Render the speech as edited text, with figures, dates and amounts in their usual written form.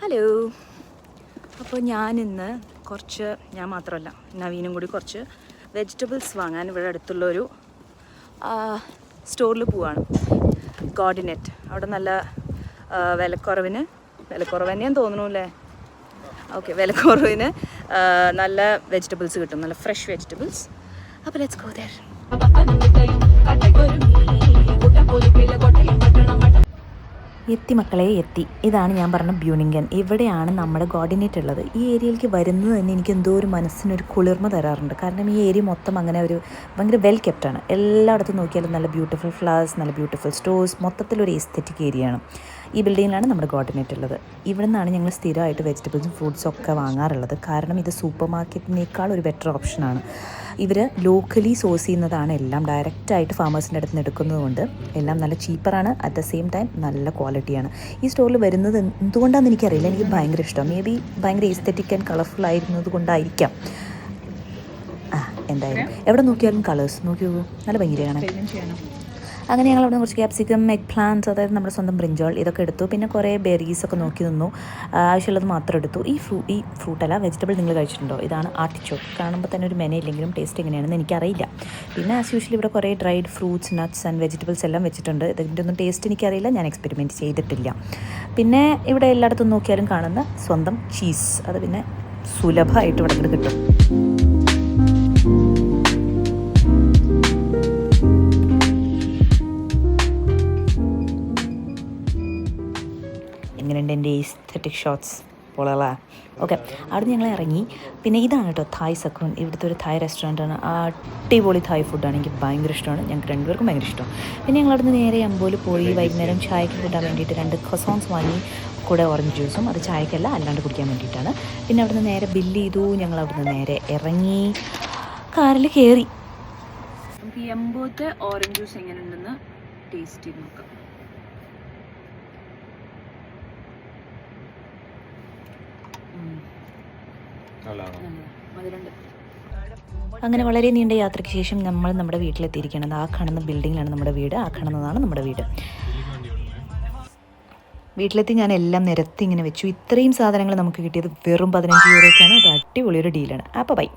Hello. അപ്പോൾ ഞാനിന്ന് ഞാൻ മാത്രമല്ല നവീനും കൂടി കുറച്ച് വെജിറ്റബിൾസ് വാങ്ങാൻ ഇവിടെ അടുത്തുള്ളൊരു സ്റ്റോറിൽ പോവാണ്. കോർഡിനേറ്റ്. അവിടെ നല്ല വിലക്കുറവിന് തന്നെയാന്ന് തോന്നുന്നു അല്ലേ? ഓക്കെ, വിലക്കുറവിന് നല്ല വെജിറ്റബിൾസ് കിട്ടും, നല്ല ഫ്രഷ് വെജിറ്റബിൾസ്. അപ്പോൾ ലെറ്റ്സ് ഗോ ദേർ. എത്തി മക്കളെ, എത്തി. ഇതാണ് ഞാൻ പറഞ്ഞ ബ്യൂണിംഗൻ. ഇവിടെയാണ് നമ്മുടെ കോർഡിനേറ്റ് ഉള്ളത്. ഈ ഏരിയയിലേക്ക് വരുന്നത് തന്നെ എനിക്ക് എന്തോ ഒരു മനസ്സിനൊരു കുളിർമ തരാറുണ്ട്. കാരണം ഈ ഏരിയ മൊത്തം അങ്ങനെ ഒരു ഭയങ്കര വെൽ കെപ്റ്റാണ്. എല്ലായിടത്തും നോക്കിയാലും നല്ല ബ്യൂട്ടിഫുൾ ഫ്ലവേഴ്സ്, നല്ല ബ്യൂട്ടിഫുൾ സ്റ്റോഴ്സ്, മൊത്തത്തിലൊരു എസ്തെറ്റിക് ഏരിയയാണ്. ഈ ബിൽഡിങ്ങിലാണ് നമ്മുടെ കോർഡിനേറ്റ് ഉള്ളത്. ഇവിടെ നിന്നാണ് ഞങ്ങൾ സ്ഥിരമായിട്ട് വെജിറ്റബിൾസും ഫ്രൂട്ട്സും ഒക്കെ വാങ്ങാറുള്ളത്. കാരണം ഇത് സൂപ്പർ മാർക്കറ്റിനേക്കാൾ ഒരു ബെറ്റർ ഓപ്ഷനാണ്. ഇവർ ലോക്കലി സോഴ്സ് ചെയ്യുന്നതാണ് എല്ലാം. ഡയറക്റ്റായിട്ട് ഫാമേഴ്സിൻ്റെ അടുത്ത് നിന്ന് എടുക്കുന്നതുകൊണ്ട് എല്ലാം നല്ല ചീപ്പറാണ്. അറ്റ് ദ സെയിം ടൈം നല്ല ക്വാളിറ്റിയാണ്. ഈ സ്റ്റോറിൽ വരുന്നത് എന്തുകൊണ്ടാണെന്ന് എനിക്കറിയില്ല, എനിക്ക് ഭയങ്കര ഇഷ്ടം. മേ ബി ഭയങ്കര എസ്തെറ്റിക് ആൻഡ് കളർഫുൾ ആയിരുന്നത് കൊണ്ടായിരിക്കാം. എന്തായാലും എവിടെ നോക്കിയാലും കളേഴ്സ് നോക്കിയോ, നല്ല ഭംഗിയാണ്. അങ്ങനെ ഞങ്ങൾ അവിടെ കുറച്ച് ക്യാപ്സിക്കം, എഗ് പ്ലാന്റ്സ്, അതായത് നമ്മുടെ സ്വന്തം ബ്രിഞ്ചോൾ, ഇതൊക്കെ എടുത്തു. പിന്നെ കുറേ ബെറീസൊക്കെ നോക്കി നിന്നു. ആവശ്യമുള്ളത് മാത്രം എടുത്തു. ഈ ഫ്രൂട്ടല്ല, വെജിറ്റബിൾ നിങ്ങൾ കഴിച്ചിട്ടുണ്ടോ? ഇതാണ് ആർട്ടിച്ചോക്ക്. കാണുമ്പോൾ തന്നെ ഒരു മെന ഇല്ലെങ്കിലും ടേസ്റ്റ് എങ്ങനെയാണെന്ന് എനിക്കറിയില്ല. പിന്നെ ആസ് യൂഷ്വലി ഇവിടെ കുറേ dried fruits, nuts and vegetables എല്ലാം വെച്ചിട്ടുണ്ട്. ഇതിൻ്റെ ഒന്നും ടേസ്റ്റ് എനിക്കറിയില്ല, ഞാൻ എക്സ്പെരിമെൻറ്റ് ചെയ്തിട്ടില്ല. പിന്നെ ഇവിടെ എല്ലായിടത്തും നോക്കിയാലും കാണുന്ന സ്വന്തം ചീസ്, അത് പിന്നെ സുലഭമായിട്ട് ഇവിടെ കിട്ടും. എങ്ങനെയുണ്ട് എൻ്റെ എസ്തെറ്റിക് ഷോട്ട്സ്? പോളല്ല. ഓക്കെ, അവിടെ ഞങ്ങൾ ഇറങ്ങി. പിന്നെ ഇതാണ് കേട്ടോ തായ് സക്കൂൺ. ഇവിടുത്തെ ഒരു തായ് റെസ്റ്റോറൻറ്റാണ്. അടിപൊളി തായ് ഫുഡാണ്, എനിക്ക് ഭയങ്കര ഇഷ്ടമാണ്. ഞങ്ങൾക്ക് രണ്ടുപേർക്കും ഭയങ്കര ഇഷ്ടമാണ്. പിന്നെ ഞങ്ങൾ അവിടുന്ന് നേരെ അമ്പോയിൽ പോയി. വൈകുന്നേരം ചായക്ക് കിട്ടാൻ വേണ്ടിയിട്ട് 2 ക്രോസോൺസ് വാങ്ങി, കൂടെ ഓറഞ്ച് ജ്യൂസും. അത് ചായക്കല്ല, അല്ലാണ്ട് കുടിക്കാൻ വേണ്ടിയിട്ടാണ്. പിന്നെ അവിടുന്ന് നേരെ ബില്ല് ചെയ്തു. ഞങ്ങൾ അവിടുന്ന് നേരെ ഇറങ്ങി, കാറിൽ കയറി. നമുക്ക് ഈ എമ്പോത്തെ ഓറഞ്ച് ജ്യൂസ് എങ്ങനെയുണ്ടെന്ന് ടേസ്റ്റ് ചെയ്ത് നോക്കാം. അങ്ങനെ വളരെ നീണ്ട യാത്രയ്ക്ക് ശേഷം നമ്മൾ നമ്മുടെ വീട്ടിലെത്തിയിരിക്കുന്നത്. ആ കാണുന്ന ബിൽഡിങ്ങിലാണ് നമ്മുടെ വീട്. ആ കാണുന്നതാണ് നമ്മുടെ വീട്. വീട്ടിലെത്തി ഞാൻ എല്ലാം നിരത്തി ഇങ്ങനെ വെച്ചു. ഇത്രയും സാധനങ്ങൾ നമുക്ക് കിട്ടിയത് വെറും 15 യൂറോയ്ക്കാണ്. അത് അടിപൊളിയൊരു ഡീലാണ്. അപ്പോൾ ബൈ.